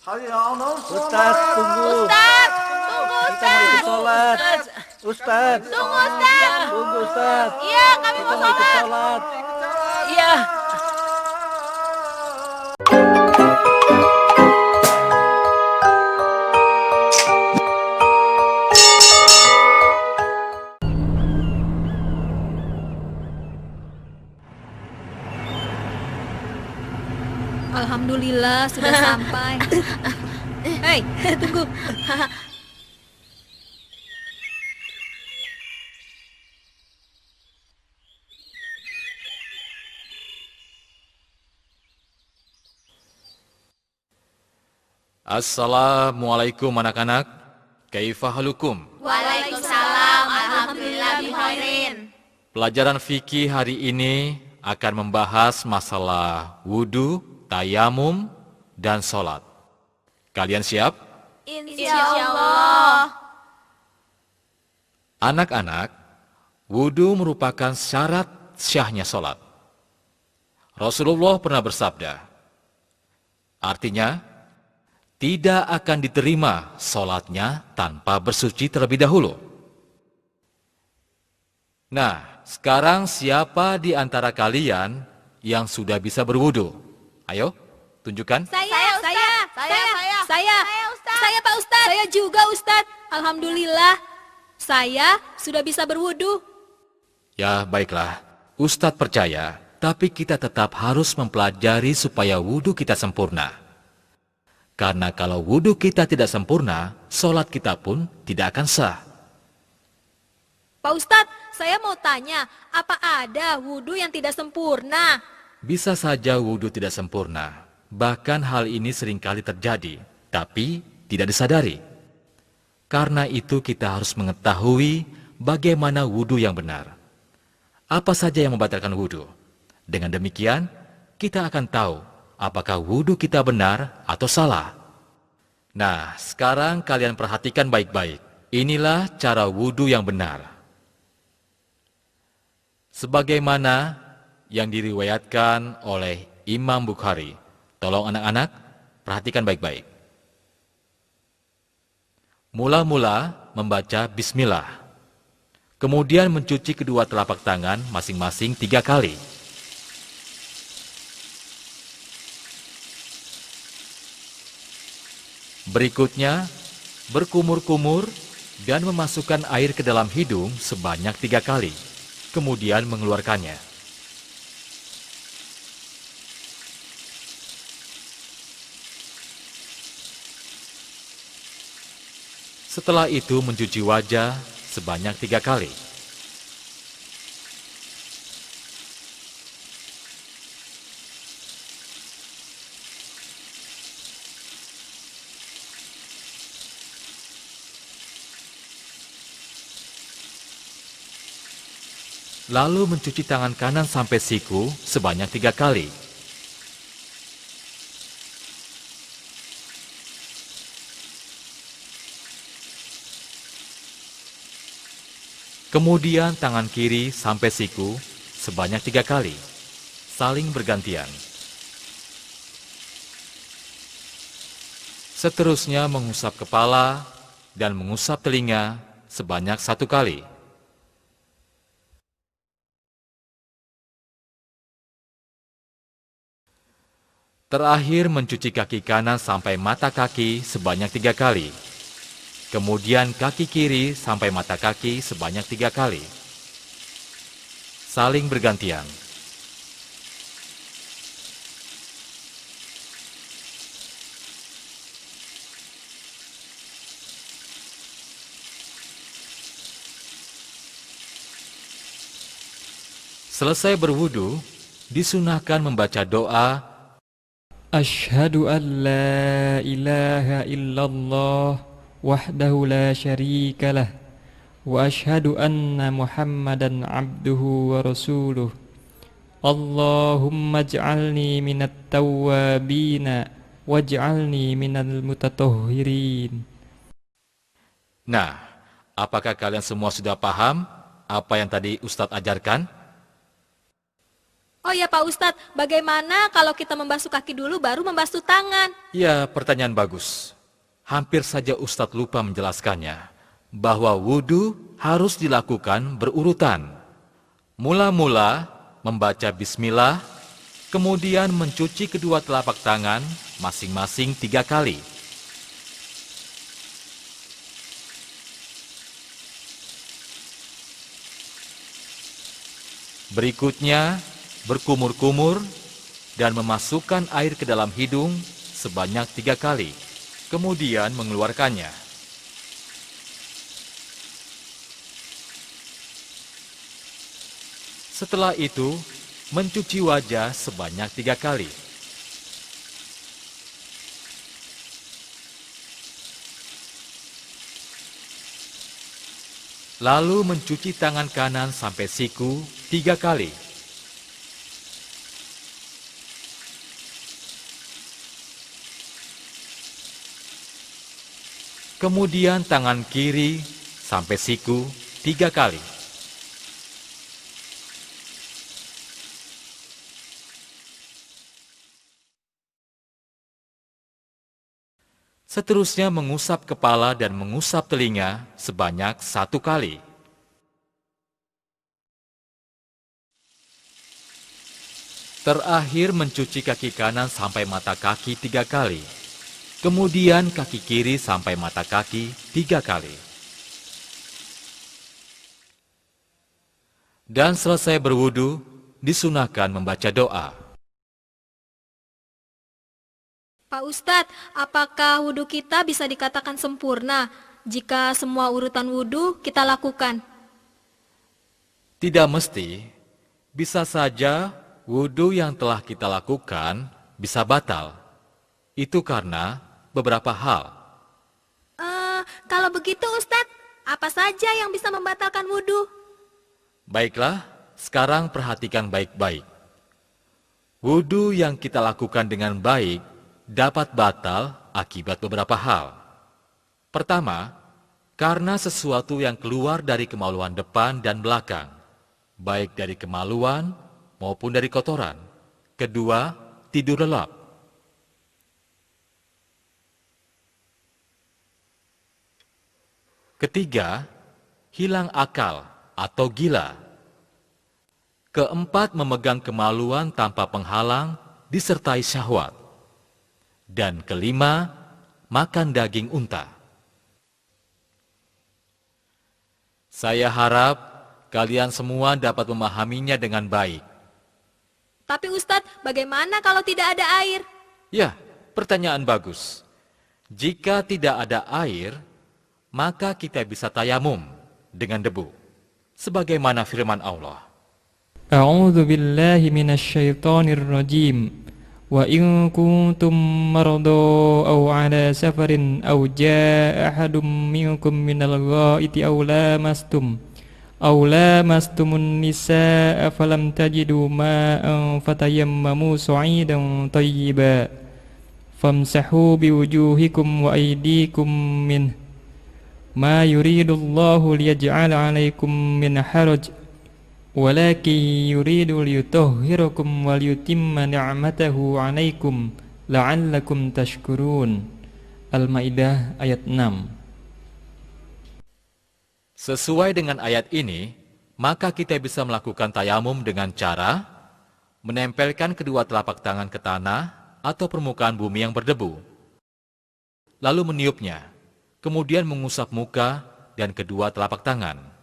Ustaz, tunggu. Ustaz, tunggu Kita mau ikut Ustaz. sholat. Ustaz, Tunggu Ustaz. tunggu Ustaz. Iya, kami Kita mau mau ikut sholat. sholat. Iya. Alhamdulillah sudah sampai. Hei, tunggu. Assalamualaikum anak-anak. Kaifa halukum? Waalaikumsalam. Alhamdulillah bihairin. Pelajaran fikih hari ini akan membahas masalah wudu, tayamum, dan sholat. Kalian siap? Insyaallah. Anak-anak, wudu merupakan syarat syahnya sholat. Rasulullah pernah bersabda, artinya, tidak akan diterima sholatnya tanpa bersuci terlebih dahulu. Nah, sekarang siapa di antara kalian yang sudah bisa berwudu? Ayo, tunjukkan. Saya, Ustaz. saya Pak Ustaz. Saya juga Ustaz. Alhamdulillah, saya sudah bisa berwudu. Ya, baiklah. Ustadz percaya, tapi kita tetap harus mempelajari supaya wudu kita sempurna. Karena kalau wudu kita tidak sempurna, sholat kita pun tidak akan sah. Pak Ustaz, saya mau tanya, apa ada wudu yang tidak sempurna? Bisa saja wudu tidak sempurna. Bahkan hal ini seringkali terjadi, tapi tidak disadari. Karena itu kita harus mengetahui bagaimana wudu yang benar. Apa saja yang membatalkan wudu. Dengan demikian, kita akan tahu apakah wudu kita benar atau salah. Nah, sekarang kalian perhatikan baik-baik. Inilah cara wudu yang benar. Sebagaimana yang diriwayatkan oleh Imam Bukhari. Tolong anak-anak, perhatikan baik-baik. Mula-mula membaca bismillah. Kemudian mencuci kedua telapak tangan masing-masing 3 kali. Berikutnya, berkumur-kumur dan memasukkan air ke dalam hidung sebanyak 3 kali. Kemudian mengeluarkannya. Setelah itu mencuci wajah sebanyak 3 kali. Lalu mencuci tangan kanan sampai siku sebanyak 3 kali. Kemudian tangan kiri sampai siku sebanyak 3 kali, saling bergantian. Seterusnya mengusap kepala dan mengusap telinga sebanyak 1 kali. Terakhir mencuci kaki kanan sampai mata kaki sebanyak 3 kali. Kemudian kaki kiri sampai mata kaki sebanyak 3 kali. Saling bergantian. Selesai berwudu, disunahkan membaca doa Asyhadu an la ilaha illallah wahdahu la syarika lah wa asyhadu anna Muhammadan abduhu wa rasuluh. Allahumma ij'alni minat tawwabina waj'alni minal mutatahhirin. Nah, apakah kalian semua sudah paham apa yang tadi Ustadz ajarkan? Oh ya Pak Ustadz, bagaimana kalau kita membasuh kaki dulu baru membasuh tangan? Ya, pertanyaan bagus. Hampir saja Ustadz lupa menjelaskannya, bahwa wudhu harus dilakukan berurutan. Mula-mula membaca bismillah, kemudian mencuci kedua telapak tangan masing-masing 3 kali. Berikutnya, berkumur-kumur dan memasukkan air ke dalam hidung sebanyak 3 kali, kemudian mengeluarkannya. Setelah itu, mencuci wajah sebanyak 3 kali. Lalu mencuci tangan kanan sampai siku 3 kali. Kemudian tangan kiri sampai siku 3 kali. Seterusnya mengusap kepala dan mengusap telinga sebanyak 1 kali. Terakhir mencuci kaki kanan sampai mata kaki 3 kali. Kemudian kaki kiri sampai mata kaki 3 kali. Dan selesai berwudu, disunahkan membaca doa. Pak Ustadz, apakah wudhu kita bisa dikatakan sempurna jika semua urutan wudhu kita lakukan? Tidak mesti, bisa saja wudhu yang telah kita lakukan bisa batal. Itu karena beberapa hal. Kalau begitu Ustadz, apa saja yang bisa membatalkan wudhu? Baiklah, sekarang perhatikan baik-baik. Wudhu yang kita lakukan dengan baik dapat batal akibat beberapa hal. Pertama, karena sesuatu yang keluar dari kemaluan depan dan belakang, baik dari kemaluan maupun dari kotoran. Kedua, tidur lelap. Ketiga, hilang akal atau gila. Keempat, memegang kemaluan tanpa penghalang disertai syahwat. Dan kelima, makan daging unta. Saya harap kalian semua dapat memahaminya dengan baik. Tapi Ustadz, bagaimana kalau tidak ada air? Ya, pertanyaan bagus. Jika tidak ada air, maka kita bisa tayamum dengan debu. Sebagaimana firman Allah. A'udzu billahi minasyaitonir rajim. وإن كنتم مرضى أو على سفر أو جاء أحد منكم من الغائط أو لامستم النساء فلم تجدوا ماء فتيمموا صعيدا طيبا فامسحوا بوجوهكم وأيديكم منه ما يريد الله ليجعل عليكم من حرج ولكن يريد ليطهركم وليتم نعمته عليكم لعلكم تشكرون. Al-Maidah ayat 6. Sesuai dengan ayat ini, maka kita bisa melakukan tayamum dengan cara menempelkan kedua telapak tangan ke tanah atau permukaan bumi yang berdebu, lalu meniupnya, kemudian mengusap muka dan kedua telapak tangan.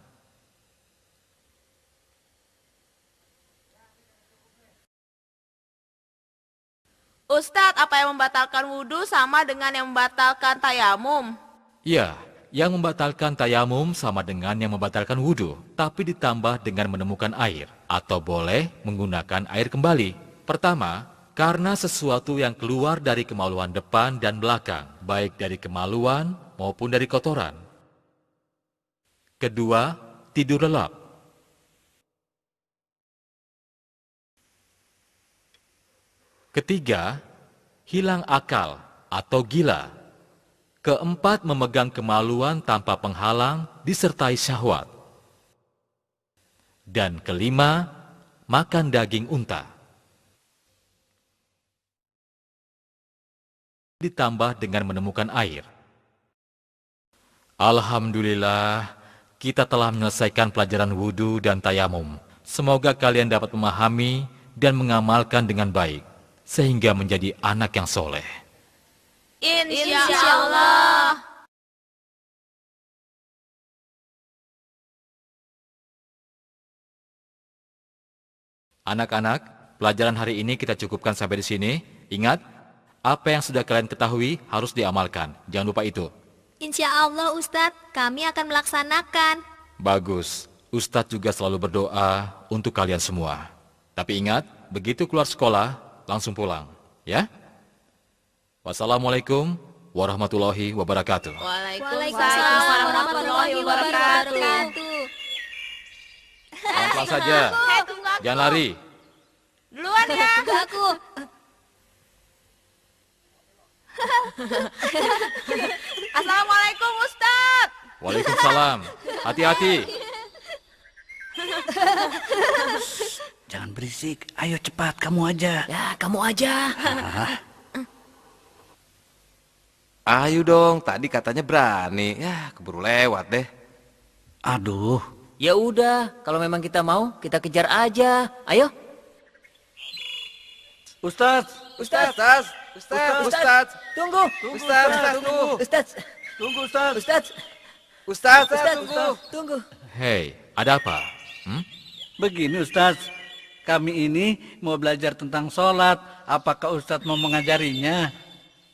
Ustadz, apa yang membatalkan wudhu sama dengan yang membatalkan tayamum? Ya, yang membatalkan tayamum sama dengan yang membatalkan wudhu, tapi ditambah dengan menemukan air, atau boleh menggunakan air kembali. Pertama, karena sesuatu yang keluar dari kemaluan depan dan belakang, baik dari kemaluan maupun dari kotoran. Kedua, tidur lelap. Ketiga, hilang akal atau gila. Keempat, memegang kemaluan tanpa penghalang disertai syahwat. Dan kelima, makan daging unta. ditambah dengan menemukan air. Alhamdulillah, kita telah menyelesaikan pelajaran wudhu dan tayamum. Semoga kalian dapat memahami dan mengamalkan dengan baik, sehingga menjadi anak yang soleh. Insya Allah. Anak-anak, pelajaran hari ini kita cukupkan sampai di sini. Ingat, apa yang sudah kalian ketahui harus diamalkan. Jangan lupa itu. Insya Allah Ustadz, kami akan melaksanakan. Bagus. Ustadz juga selalu berdoa untuk kalian semua. Tapi ingat, begitu keluar sekolah, langsung pulang. Ya? Wassalamualaikum warahmatullahi wabarakatuh. Waalaikumsalam warahmatullahi wabarakatuh. Pelan-pelan saja. Jangan lari. Duluan ya. Aku. Assalamualaikum Ustadz. Waalaikumsalam. Hati-hati. Jangan berisik. Ayo cepat, kamu aja. Ya, kamu aja. Ayo dong, tadi katanya berani. Ya, keburu lewat deh. Aduh, Ya udah, kalau memang kita mau, kita kejar aja. Ayo. Ustadz, Ustaz, Ustaz, Tunggu. Ustaz, tunggu. Ustaz. tunggu Ustadz. Ustaz. Ustaz, Ustaz. tunggu. Tunggu. Hei, ada apa? Begini Ustadz, kami ini mau belajar tentang sholat. Apakah Ustadz mau mengajarinya?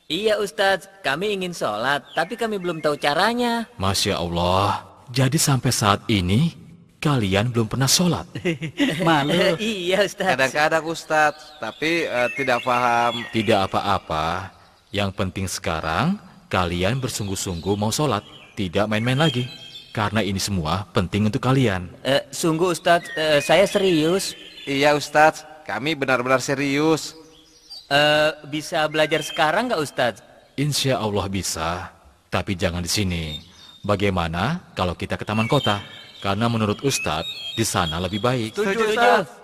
Iya Ustaz, kami ingin sholat, tapi kami belum tahu caranya. Masya Allah. Jadi sampai saat ini, kalian belum pernah sholat. Malu. Iya Ustaz. Kadang-kadang Ustaz, tapi tidak paham. Tidak apa-apa. Yang penting sekarang, kalian bersungguh-sungguh mau sholat. Tidak main-main lagi. Karena ini semua penting untuk kalian. Sungguh Ustaz, saya serius. Iya Ustaz, kami benar-benar serius. Bisa belajar sekarang nggak Ustaz? Insya Allah bisa. Tapi jangan di sini. Bagaimana kalau kita ke taman kota? Karena menurut Ustadz, di sana lebih baik. Setuju Ustadz.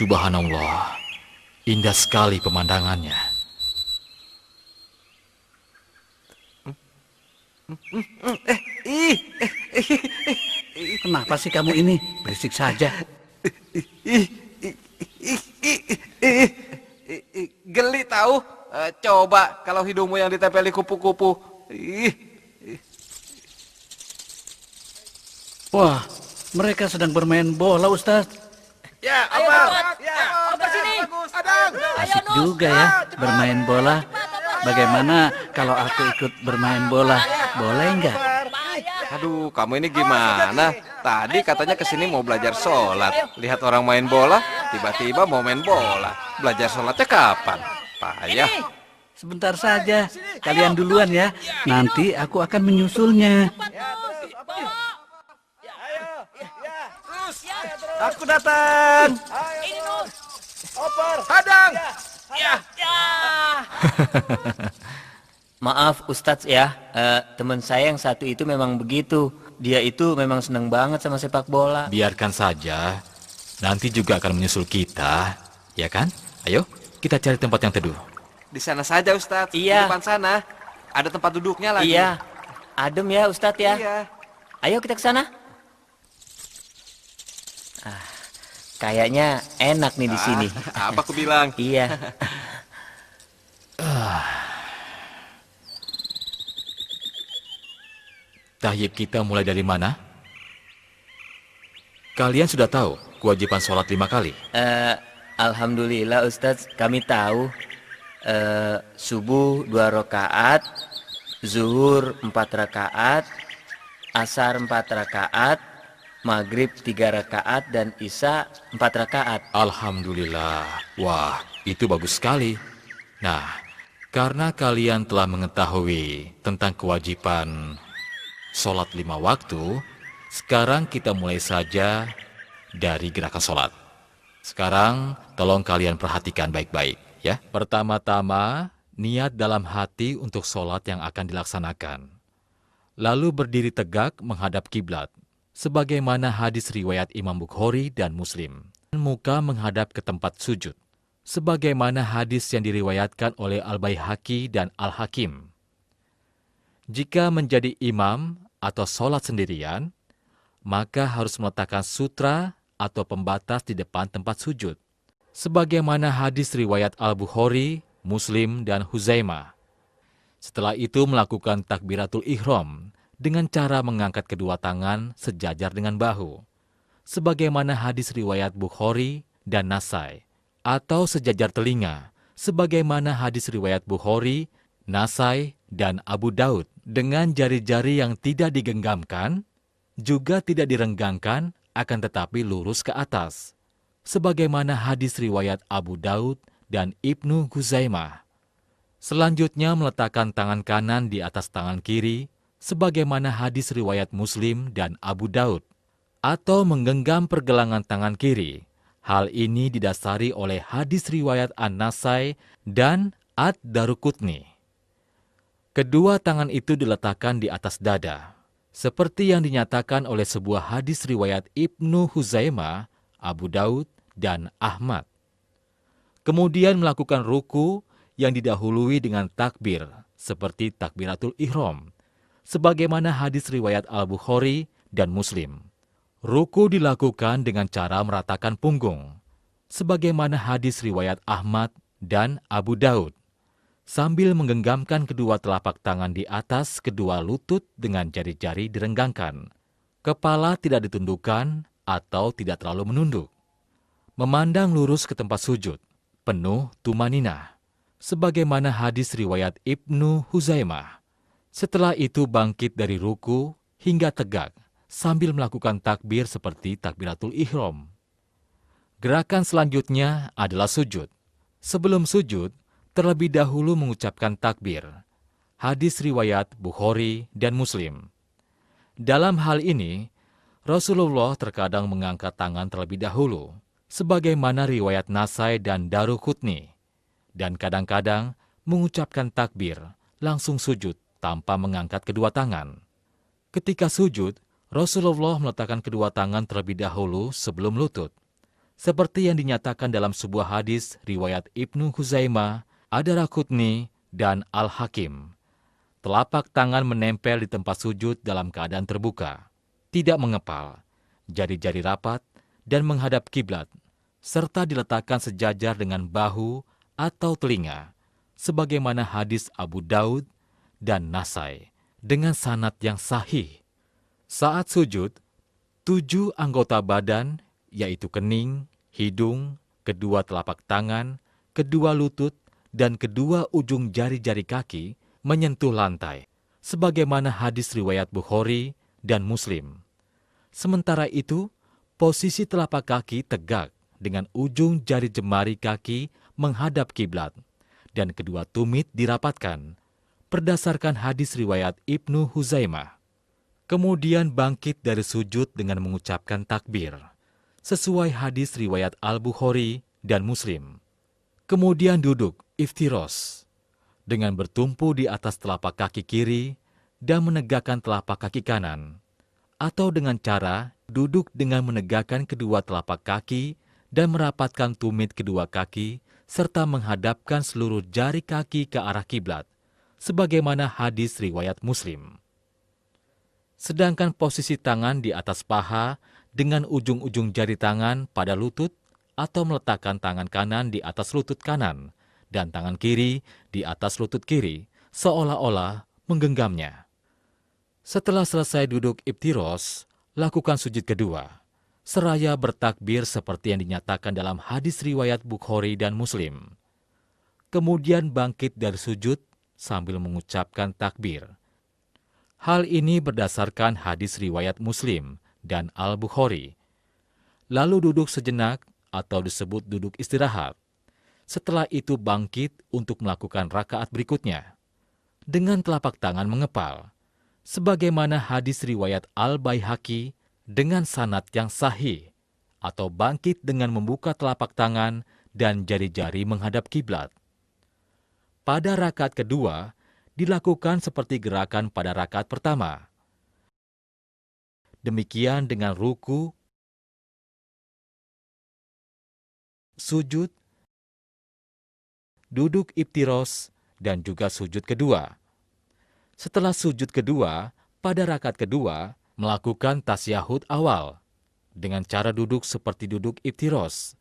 Subhanallah, indah sekali pemandangannya. Kenapa sih kamu ini? Berisik saja. Geli tahu? Coba kalau hidungmu yang ditempeli kupu-kupu. Wah, mereka sedang bermain bola Ustadz. Ya, apa? Ya, apa sini? Adang. Asik juga ya bermain bola. Bagaimana kalau aku ikut bermain bola? Boleh nggak? Aduh, kamu ini gimana? Tadi katanya kesini mau belajar sholat. Lihat orang main bola, tiba-tiba mau main bola. Belajar sholatnya kapan? Payah. Sebentar saja. Kalian duluan ya. Nanti aku akan menyusulnya. Aku datang. Hadang. Maaf Ustadz ya, teman saya yang satu itu memang begitu. Dia itu memang senang banget sama sepak bola. Biarkan saja, nanti juga akan menyusul kita, ya kan? Ayo, kita cari tempat yang teduh. Di sana saja Ustadz. Iya. Di depan sana. Ada tempat duduknya lagi. Iya, adem ya Ustadz ya. Iya. Ayo kita ke sana. Kayaknya enak nih di sini. Apa aku bilang? Iya. Tahyib kita mulai dari mana? Kalian sudah tahu kewajiban sholat 5 kali. Alhamdulillah Ustadz, kami tahu. Subuh 2 rakaat, zuhur 4 rakaat, asar 4 rakaat, maghrib 3 rakaat, dan isya 4 rakaat. Alhamdulillah. Wah, itu bagus sekali. Nah, karena kalian telah mengetahui tentang kewajiban sholat 5 waktu, sekarang kita mulai saja dari gerakan sholat. Sekarang tolong kalian perhatikan baik-baik ya. Pertama-tama, niat dalam hati untuk sholat yang akan dilaksanakan. Lalu berdiri tegak menghadap kiblat, sebagaimana hadis riwayat Imam Bukhari dan Muslim. Muka menghadap ke tempat sujud, sebagaimana hadis yang diriwayatkan oleh Al-Baihaqi dan Al-Hakim. Jika menjadi imam atau sholat sendirian, maka harus meletakkan sutra atau pembatas di depan tempat sujud, sebagaimana hadis riwayat Al-Bukhari, Muslim, dan Huzaimah. Setelah itu melakukan takbiratul ihram dengan cara mengangkat kedua tangan sejajar dengan bahu, sebagaimana hadis riwayat Bukhari dan Nasai, atau sejajar telinga, sebagaimana hadis riwayat Bukhari, Nasai, dan Abu Daud, dengan jari-jari yang tidak digenggamkan, juga tidak direnggangkan, akan tetapi lurus ke atas, sebagaimana hadis riwayat Abu Daud dan Ibnu Huzaimah. Selanjutnya meletakkan tangan kanan di atas tangan kiri, sebagaimana hadis riwayat Muslim dan Abu Daud, atau menggenggam pergelangan tangan kiri. Hal ini didasari oleh hadis riwayat An-Nasai dan Ad-Daruqutni. Kedua tangan itu diletakkan di atas dada, seperti yang dinyatakan oleh sebuah hadis riwayat Ibnu Huzaimah, Abu Daud, dan Ahmad. Kemudian melakukan ruku yang didahului dengan takbir, seperti takbiratul ihram, sebagaimana hadis riwayat Al-Bukhari dan Muslim. Ruku dilakukan dengan cara meratakan punggung, sebagaimana hadis riwayat Ahmad dan Abu Daud, sambil menggenggamkan kedua telapak tangan di atas kedua lutut dengan jari-jari direnggangkan. Kepala tidak ditundukkan atau tidak terlalu menunduk. Memandang lurus ke tempat sujud, penuh tumaninah, sebagaimana hadis riwayat Ibnu Huzaimah. Setelah itu bangkit dari ruku hingga tegak, sambil melakukan takbir seperti takbiratul ihram. Gerakan selanjutnya adalah sujud. Sebelum sujud, terlebih dahulu mengucapkan takbir. Hadis riwayat Bukhari dan Muslim. Dalam hal ini, Rasulullah terkadang mengangkat tangan terlebih dahulu, sebagaimana riwayat Nasai dan Daruqutni, dan kadang-kadang mengucapkan takbir, langsung sujud tanpa mengangkat kedua tangan. Ketika sujud, Rasulullah meletakkan kedua tangan terlebih dahulu sebelum lutut, seperti yang dinyatakan dalam sebuah hadis riwayat Ibnu Huzaimah, Ad-Daruqutni, dan Al-Hakim. Telapak tangan menempel di tempat sujud dalam keadaan terbuka, tidak mengepal, jari-jari rapat, dan menghadap kiblat, serta diletakkan sejajar dengan bahu atau telinga, sebagaimana hadis Abu Daud dan Nasai, dengan sanad yang sahih. Saat sujud, 7 anggota badan, yaitu kening, hidung, kedua telapak tangan, kedua lutut, dan kedua ujung jari-jari kaki menyentuh lantai, sebagaimana hadis riwayat Bukhari dan Muslim. Sementara itu, posisi telapak kaki tegak dengan ujung jari jemari kaki menghadap kiblat, dan kedua tumit dirapatkan, berdasarkan hadis riwayat Ibnu Huzaimah. Kemudian bangkit dari sujud dengan mengucapkan takbir, sesuai hadis riwayat Al-Bukhari dan Muslim. Kemudian duduk iftiros, dengan bertumpu di atas telapak kaki kiri dan menegakkan telapak kaki kanan, atau dengan cara duduk dengan menegakkan kedua telapak kaki dan merapatkan tumit kedua kaki, serta menghadapkan seluruh jari kaki ke arah kiblat, sebagaimana hadis riwayat Muslim. Sedangkan posisi tangan di atas paha dengan ujung-ujung jari tangan pada lutut, atau meletakkan tangan kanan di atas lutut kanan dan tangan kiri di atas lutut kiri, seolah-olah menggenggamnya. Setelah selesai duduk iftiros, lakukan sujud kedua, seraya bertakbir seperti yang dinyatakan dalam hadis riwayat Bukhari dan Muslim. Kemudian bangkit dari sujud sambil mengucapkan takbir. Hal ini berdasarkan hadis riwayat Muslim dan Al-Bukhari. Lalu duduk sejenak atau disebut duduk istirahat. Setelah itu bangkit untuk melakukan rakaat berikutnya, dengan telapak tangan mengepal, sebagaimana hadis riwayat Al-Baihaqi dengan sanad yang sahih, atau bangkit dengan membuka telapak tangan dan jari-jari menghadap kiblat. Pada rakaat kedua, dilakukan seperti gerakan pada rakaat pertama. Demikian dengan ruku, sujud, duduk iftiros, dan juga sujud kedua. Setelah sujud kedua, pada rakaat kedua, melakukan tasyahud awal dengan cara duduk seperti duduk iftiros.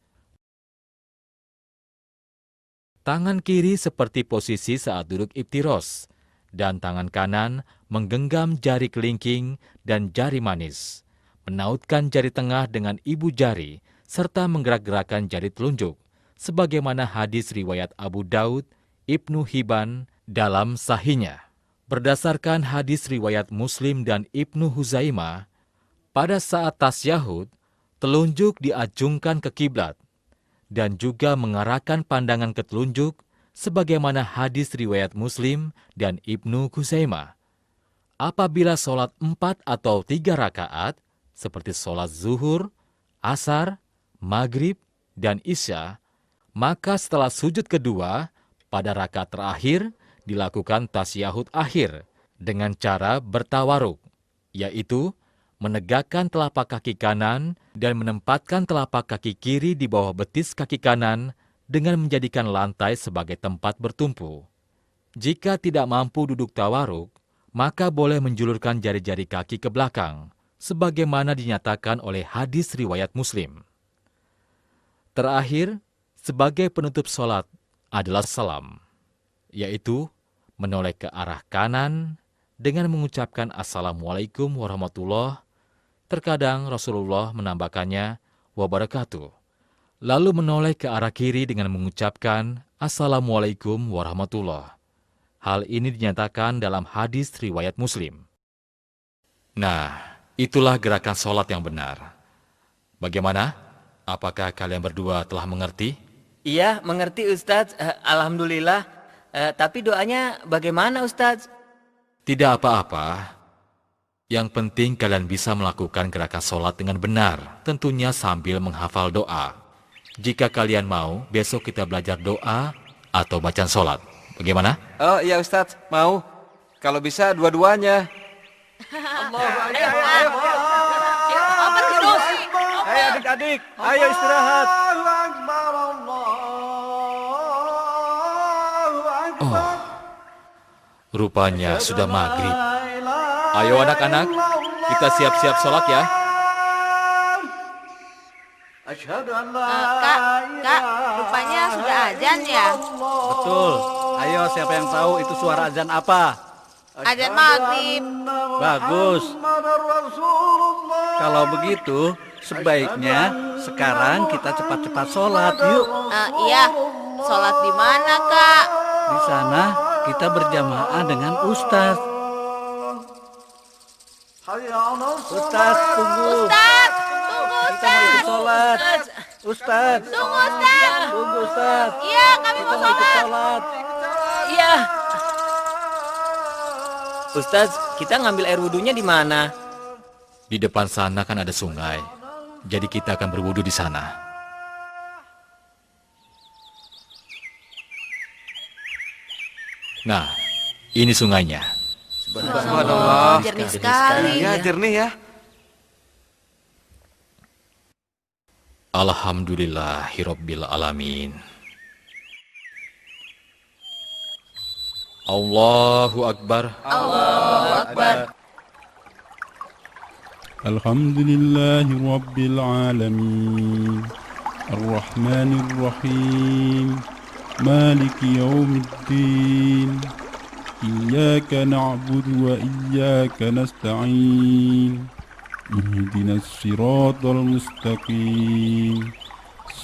Tangan kiri seperti posisi saat duduk iftiros, dan tangan kanan menggenggam jari kelingking dan jari manis, menautkan jari tengah dengan ibu jari, serta menggerak-gerakkan jari telunjuk, sebagaimana hadis riwayat Abu Daud, Ibnu Hibban dalam sahihnya. Berdasarkan hadis riwayat Muslim dan Ibnu Huzaimah, pada saat tasyahud, telunjuk diacungkan ke kiblat, dan juga mengarahkan pandangan ke telunjuk, sebagaimana hadis riwayat Muslim dan Ibnu Huzaimah. Apabila sholat 4 atau 3 rakaat, seperti sholat zuhur, asar, maghrib, dan isya, maka setelah sujud kedua, pada rakaat terakhir, dilakukan tasyahud akhir dengan cara bertawaruk, yaitu menegakkan telapak kaki kanan dan menempatkan telapak kaki kiri di bawah betis kaki kanan dengan menjadikan lantai sebagai tempat bertumpu. Jika tidak mampu duduk tawaruk, maka boleh menjulurkan jari-jari kaki ke belakang, sebagaimana dinyatakan oleh hadis riwayat Muslim. Terakhir, sebagai penutup sholat adalah salam, yaitu menoleh ke arah kanan dengan mengucapkan Assalamualaikum warahmatullahi. Terkadang Rasulullah menambahkannya wabarakatuh, lalu menoleh ke arah kiri dengan mengucapkan Assalamualaikum warahmatullahi. Hal ini dinyatakan dalam hadis riwayat Muslim. Nah, itulah gerakan sholat yang benar. Bagaimana? Apakah kalian berdua telah mengerti? Iya, mengerti Ustadz. Alhamdulillah. Tapi doanya bagaimana Ustadz? Tidak apa-apa. Yang penting kalian bisa melakukan gerakan sholat dengan benar, tentunya sambil menghafal doa. Jika kalian mau, besok kita belajar doa atau bacaan sholat. Bagaimana? Oh iya Ustadz, mau. Kalau bisa dua-duanya. Hai adik-adik, ayo istirahat. Oh, rupanya sudah maghrib. Ayo anak-anak, kita siap-siap sholat ya. Kak, rupanya sudah azan ya? Betul. Ayo, siapa yang tahu itu suara azan apa? Azan maghrib. Bagus. Kalau begitu, sebaiknya sekarang kita cepat-cepat sholat. Yuk. Iya, sholat di mana Kak? Di sana kita berjamaah dengan Ustaz. Ustaz, tunggu. Ustaz, tunggu Kita mau ikut Ustaz. sholat. Ustaz. Tunggu Ustaz. Tunggu Ustaz. Iya, kami Kita mau mau ikut sholat. sholat. Iya. Ustadz, kita ngambil air wudhunya di mana? Di depan sana kan ada sungai, jadi kita akan berwudu di sana. Nah, ini sungainya. Subhanallah. Jernih sekali. Iya, jernih ya. Alhamdulillahirabbil alamin. Allahu akbar. Allahu Akbar. الحمد لله رب العالمين الرحمن الرحيم مالك يوم الدين إياك نعبد وإياك نستعين اهدنا الصراط المستقيم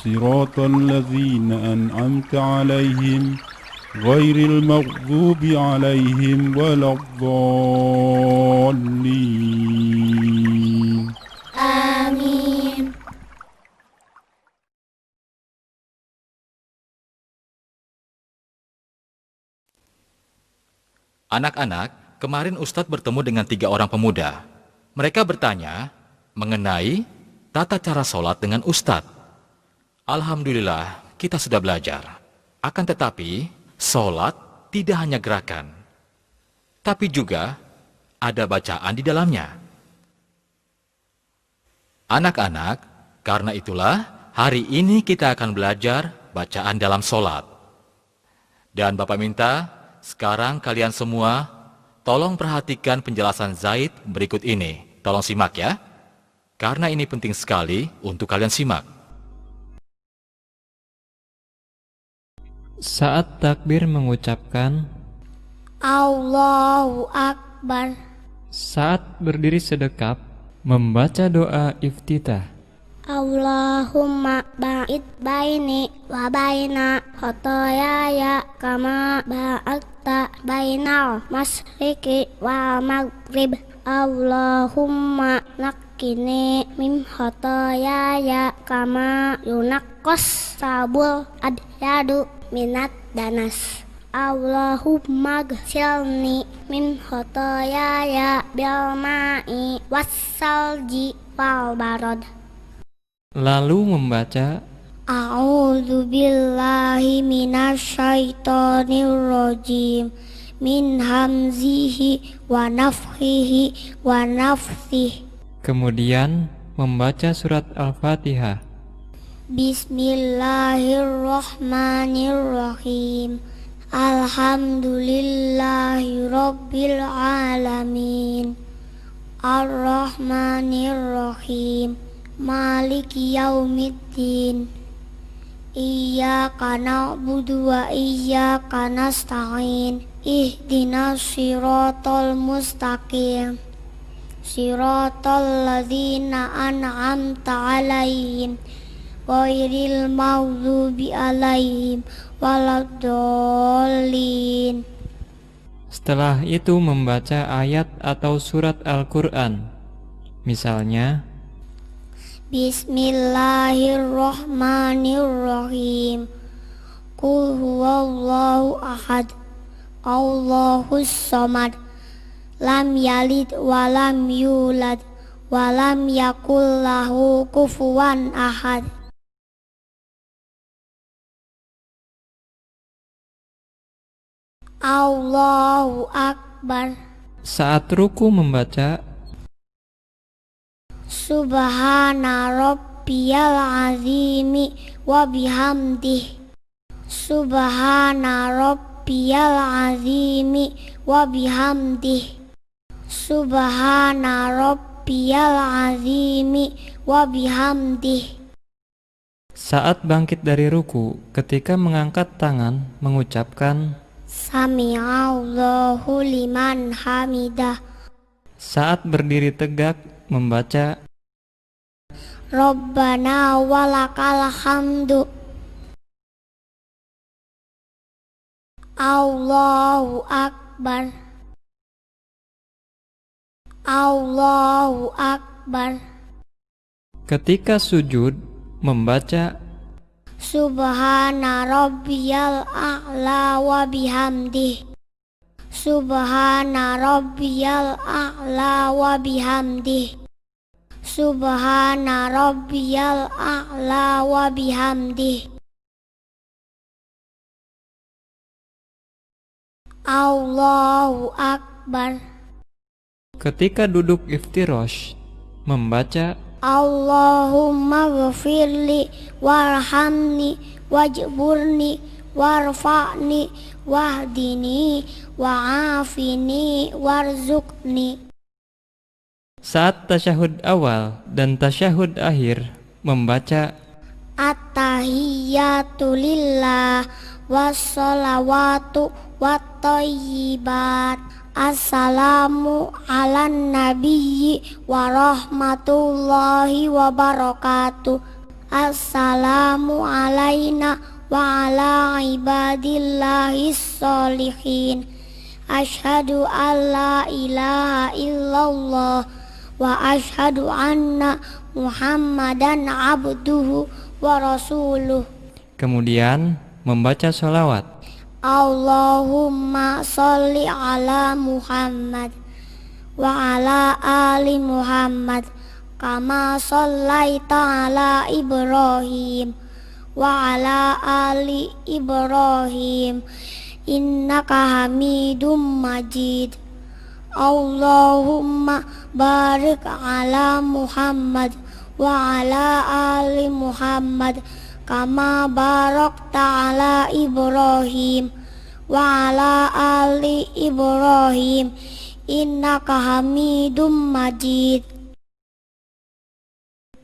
صراط الذين أنعمت عليهم غير المغضوب عليهم ولا الضالين Amin. Anak-anak, kemarin Ustadz bertemu dengan 3 orang pemuda. Mereka bertanya mengenai tata cara sholat dengan Ustadz. Alhamdulillah, kita sudah belajar. Akan tetapi, sholat tidak hanya gerakan, tapi juga ada bacaan di dalamnya. Anak-anak, karena itulah hari ini kita akan belajar bacaan dalam sholat. Dan Bapak minta, sekarang kalian semua tolong perhatikan penjelasan Zaid berikut ini. Tolong simak ya, karena ini penting sekali untuk kalian simak. Saat takbir mengucapkan, Allahu Akbar. saat berdiri sedekap, membaca doa iftitah. Allahumma ba'id baini wa baina khotoyaya kama ba'adta bainal masriki wal maghrib. Allahumma nakkini min khotoyaya kama yunaqqas sabul adyadu minat danas. Allahumma gsilni min khotoyaya bil ma'i wassalji wal barad. Lalu membaca, A'udzu billahi minasyaitonir rajim min hamzihi wa nafthihi wa nafthihi. kemudian membaca surat Al-Fatihah. Bismillahirrahmanirrahim. Alhamdulillahi rabbil alamin. Ar-Rahmanir-Rahim. Maliki yaumiddin. Iyyaka na'budu wa iyyaka nasta'in. Ihdinas siratal mustaqim. Siratal ladzina an'amta 'alaihim ghairil maghdubi 'alaihim waladdallin. Setelah itu membaca ayat atau surat Al-Quran. Misalnya, Bismillahirrahmanirrahim. Qul huwallahu ahad. Allahus samad. Lam yalid wa lam yulad wa lam yakul lahu kufuwan ahad. Allahu Akbar. saat ruku membaca, Subhana rabbiyal azimi wa bihamdih. Subhana rabbiyal azimi wa bihamdih. Subhana rabbiyal azimi wa bihamdih. saat bangkit dari ruku, ketika mengangkat tangan, mengucapkan, Sami'allahu liman hamidah. saat berdiri tegak, membaca, Rabbana walakal hamdu. Allahu Akbar. Allahu Akbar. ketika sujud, membaca, Subhana rabbiyal a'la wa bihamdih. Subhana rabbiyal a'la wa bihamdih. Subhana rabbiyal a'la wa bihamdih. Allahu Akbar. ketika duduk iftirosh, membaca, Allahumma ghafirli warhamni wajburni warfa'ni wahdini wa'afini warzuqni. saat tasyahud awal dan tasyahud akhir, membaca, At-tahiyyatu lillah wassalawatu wattayyibat. Assalamu ala nabiyyi wa rahmatullahi wa barakatuh. Assalamu alaina wa ala ibadillahis sholihin. Ashhadu an la ilaha illallah wa ashhadu anna Muhammadan abduhu wa rasuluh. kemudian membaca sholawat. Allahumma sholli ala Muhammad wa ala ali Muhammad kama shallaita ala Ibrahim wa ala ali Ibrahim innaka Hamidum Majid. Allahumma barik ala Muhammad wa ala ali Muhammad kama barakta ala Ibrahim wa ala ali Ibrahim innaka Hamidum Majid.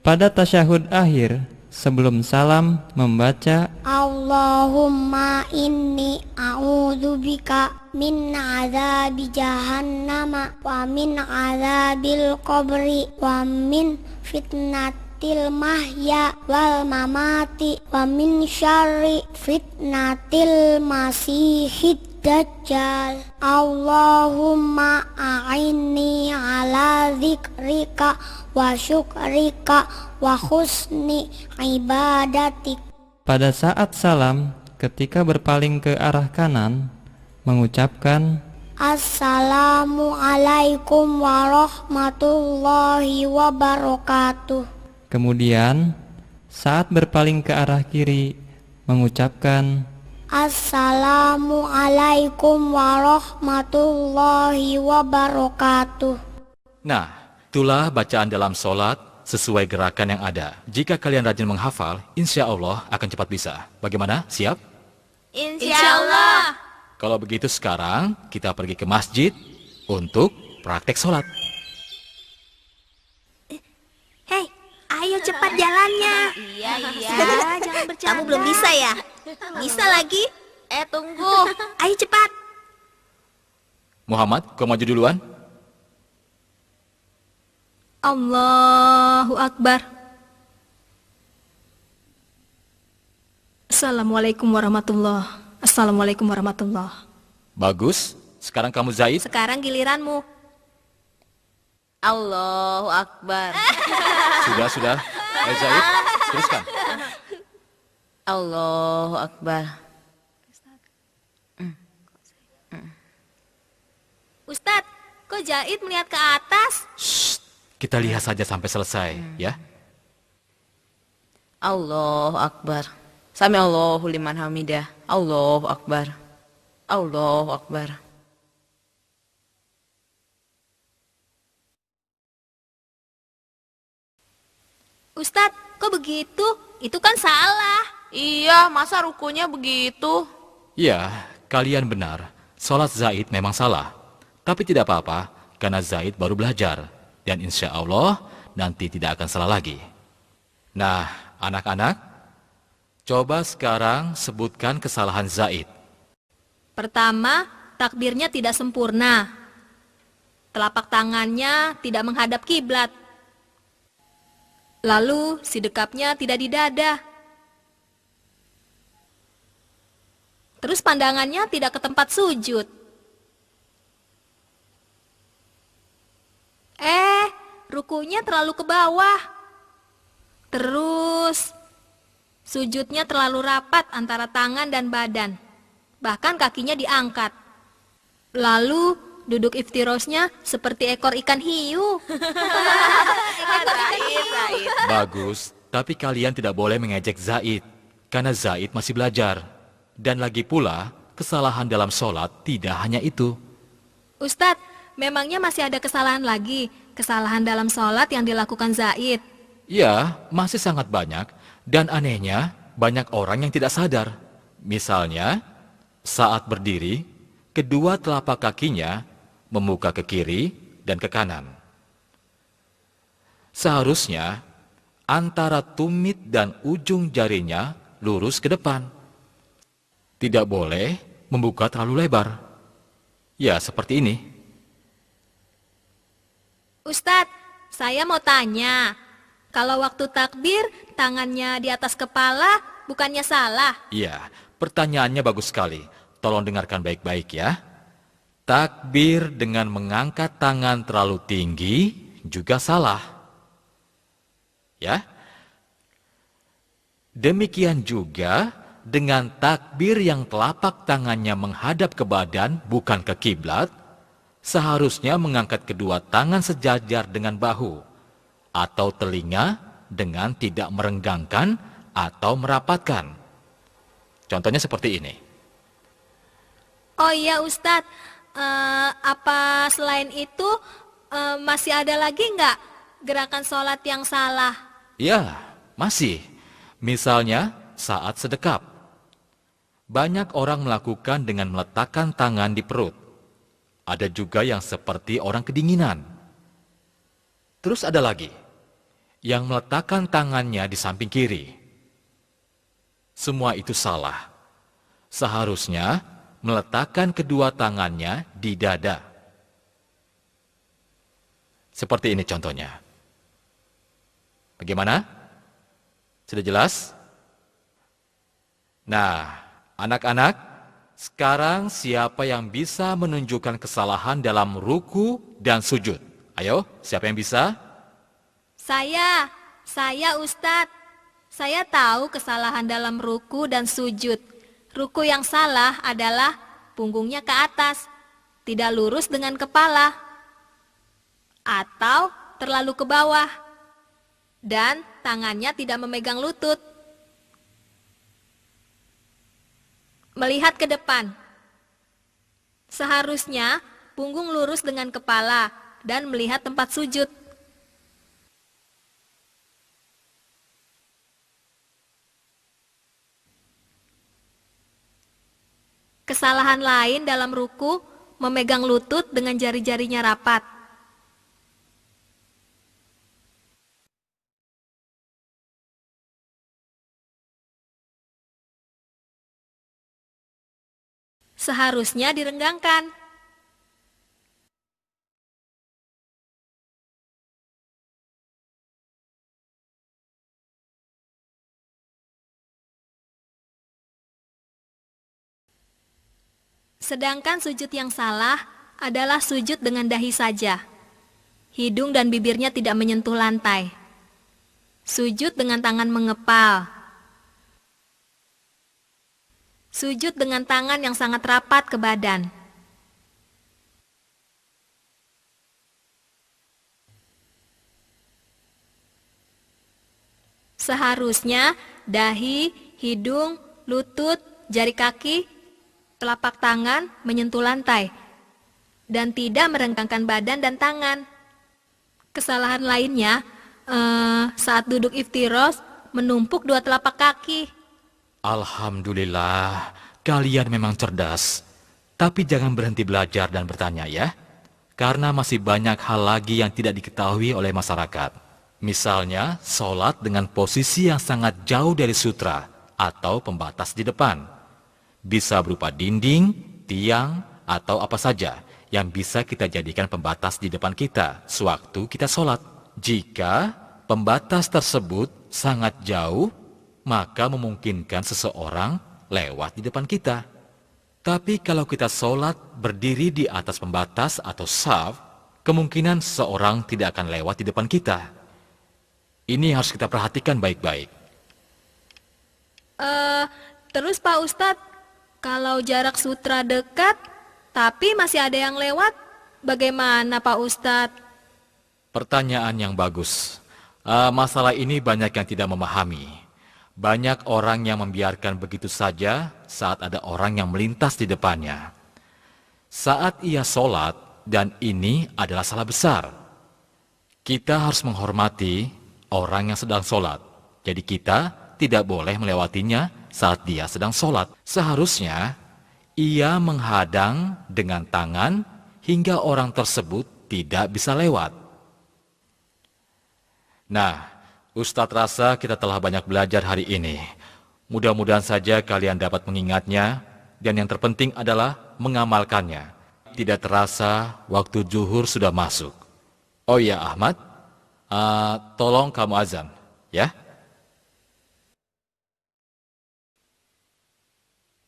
Pada tasyahud akhir, sebelum salam membaca Allahumma inni a'udzubika min azabi jahannama wa min azabil qabri wa min fitnatil mahya wal mamati wa min syarri fitnatil masihid dajjal. Allahumma a'inni ala zikrika wa syukrika wa husni ibadatik. pada saat salam ketika berpaling ke arah kanan mengucapkan Assalamualaikum warahmatullahi wabarakatuh. kemudian saat berpaling ke arah kiri mengucapkan Assalamualaikum warahmatullahi wabarakatuh. Nah, itulah bacaan dalam sholat sesuai gerakan yang ada. Jika kalian rajin menghafal, insya Allah akan cepat bisa. Bagaimana? Siap? Insya Allah. Kalau begitu sekarang kita pergi ke masjid untuk praktek sholat. Hei, ayo cepat jalannya. Iya. Jangan bercanda. Kamu belum bisa ya? Bisa lagi? Tunggu. Ayo cepat. Muhammad, kau maju duluan. Allahu Akbar. Assalamualaikum warahmatullahi. Assalamualaikum warahmatullahi. Bagus. Sekarang kamu Zaid. Sekarang giliranmu. Allahu Akbar. Sudah. Zaid, teruskan. Allahu Akbar. Ustadz, kok Zaid melihat ke atas? Kita lihat saja sampai selesai, ya. Allahu Akbar. Sami Allahu liman hamidah. Allahu Akbar. Allahu Akbar. Ustadz, kok begitu? Itu kan salah. Iya, masa rukunya begitu? Ya, kalian benar. Sholat Zaid memang salah. Tapi tidak apa-apa, karena Zaid baru belajar. Dan insya Allah nanti tidak akan salah lagi. Nah, anak-anak, coba sekarang sebutkan kesalahan Zaid. Pertama, takbirnya tidak sempurna. Telapak tangannya tidak menghadap kiblat. Lalu, sidekapnya tidak di dada. Terus pandangannya tidak ke tempat sujud. Rukunya terlalu ke bawah. Terus, sujudnya terlalu rapat antara tangan dan badan. Bahkan kakinya diangkat. Lalu, duduk iftirosnya seperti ekor ikan hiu. Bagus, tapi kalian tidak boleh mengejek Zaid. Karena Zaid masih belajar. Dan lagi pula, kesalahan dalam sholat tidak hanya itu. Ustadz, memangnya masih ada kesalahan lagi? Kesalahan dalam sholat yang dilakukan Zaid? Ya, masih sangat banyak. Dan anehnya, banyak orang yang tidak sadar. Misalnya, saat berdiri, kedua telapak kakinya membuka ke kiri dan ke kanan. Seharusnya, antara tumit dan ujung jarinya lurus ke depan. Tidak boleh membuka terlalu lebar. Ya, seperti ini. Ustadz, saya mau tanya. Kalau waktu takbir, tangannya di atas kepala, bukannya salah? Ya, pertanyaannya bagus sekali. Tolong dengarkan baik-baik ya. Takbir dengan mengangkat tangan terlalu tinggi juga salah. Ya. Demikian juga dengan takbir yang telapak tangannya menghadap ke badan bukan ke kiblat, seharusnya mengangkat kedua tangan sejajar dengan bahu atau telinga dengan tidak merenggangkan atau merapatkan. Contohnya seperti ini. Oh iya Ustadz, apa selain itu masih ada lagi nggak gerakan sholat yang salah? Ya, masih. Misalnya saat sedekap. Banyak orang melakukan dengan meletakkan tangan di perut. Ada juga yang seperti orang kedinginan. Terus ada lagi yang meletakkan tangannya di samping kiri. Semua itu salah. Seharusnya meletakkan kedua tangannya di dada. Seperti ini contohnya. Bagaimana? Sudah jelas? Nah, anak-anak, sekarang siapa yang bisa menunjukkan kesalahan dalam ruku dan sujud? Ayo, siapa yang bisa? Saya Ustadz. Saya tahu kesalahan dalam ruku dan sujud. Ruku yang salah adalah punggungnya ke atas, tidak lurus dengan kepala, atau terlalu ke bawah, dan tangannya tidak memegang lutut. Melihat ke depan. Seharusnya punggung lurus dengan kepala dan melihat tempat sujud. Kesalahan lain dalam ruku, memegang lutut dengan jari-jarinya rapat. Seharusnya direnggangkan. Sedangkan sujud yang salah adalah sujud dengan dahi saja. Hidung dan bibirnya tidak menyentuh lantai. Sujud dengan tangan mengepal. Sujud dengan tangan yang sangat rapat ke badan. Seharusnya dahi, hidung, lutut, jari kaki, telapak tangan menyentuh lantai dan tidak merenggangkan badan dan tangan. Kesalahan lainnya saat duduk iftirosh menumpuk dua telapak kaki. Alhamdulillah, kalian memang cerdas. Tapi jangan berhenti belajar dan bertanya ya. Karena masih banyak hal lagi yang tidak diketahui oleh masyarakat. Misalnya, sholat dengan posisi yang sangat jauh dari sutra atau pembatas di depan. Bisa berupa dinding, tiang, atau apa saja yang bisa kita jadikan pembatas di depan kita sewaktu kita sholat. Jika pembatas tersebut sangat jauh, maka memungkinkan seseorang lewat di depan kita. Tapi kalau kita sholat berdiri di atas pembatas atau shaf, kemungkinan seseorang tidak akan lewat di depan kita. Ini harus kita perhatikan baik-baik. Terus Pak Ustadz, kalau jarak sutra dekat, tapi masih ada yang lewat, bagaimana Pak Ustadz? Pertanyaan yang bagus. Masalah ini banyak yang tidak memahami. Banyak orang yang membiarkan begitu saja saat ada orang yang melintas di depannya. Saat ia sholat, dan ini adalah salah besar. Kita harus menghormati orang yang sedang sholat. Jadi kita tidak boleh melewatinya saat dia sedang sholat. Seharusnya ia menghadang dengan tangan hingga orang tersebut tidak bisa lewat. Nah, Ustadz rasa kita telah banyak belajar hari ini. Mudah-mudahan saja kalian dapat mengingatnya, dan yang terpenting adalah mengamalkannya. Tidak terasa waktu zuhur sudah masuk. Oh ya Ahmad, tolong kamu azan, ya.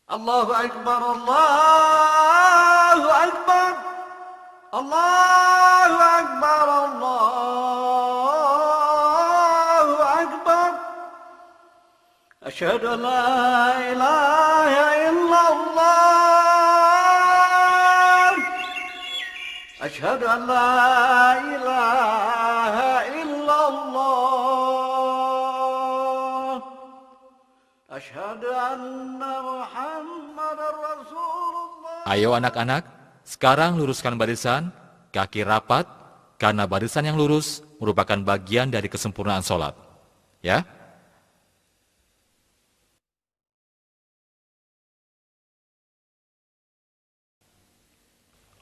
Allahu Akbar, Allahu Akbar, Allahu Akbar, Allahu Akbar. Asyhadu an la ilaha illallah. Asyhadu an la ilaha illallah. Asyhadu anna Muhammadar Rasulullah. Ayo anak-anak, sekarang luruskan barisan, kaki rapat, karena barisan yang lurus merupakan bagian dari kesempurnaan sholat. Ya?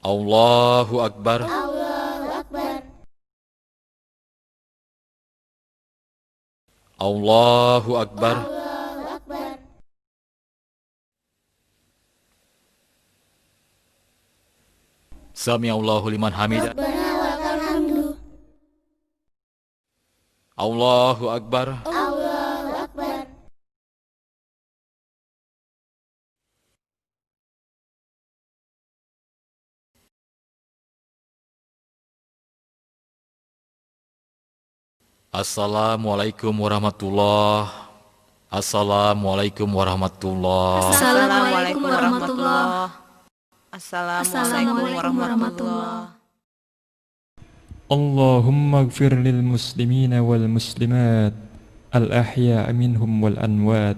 Allahu Akbar. Allahu Akbar. Allahu Akbar. Allahu Akbar. Sami Allahu liman hamidah. Rabbana walakal hamdu. Allahu Akbar. Allahu Akbar. Assalamualaikum warahmatullahi. Assalamualaikum warahmatullahi. Assalamualaikum warahmatullahi. Assalamualaikum warahmatullahi. Allahumma gfir lil muslimina wal muslimat al ahya minhum wal anwat.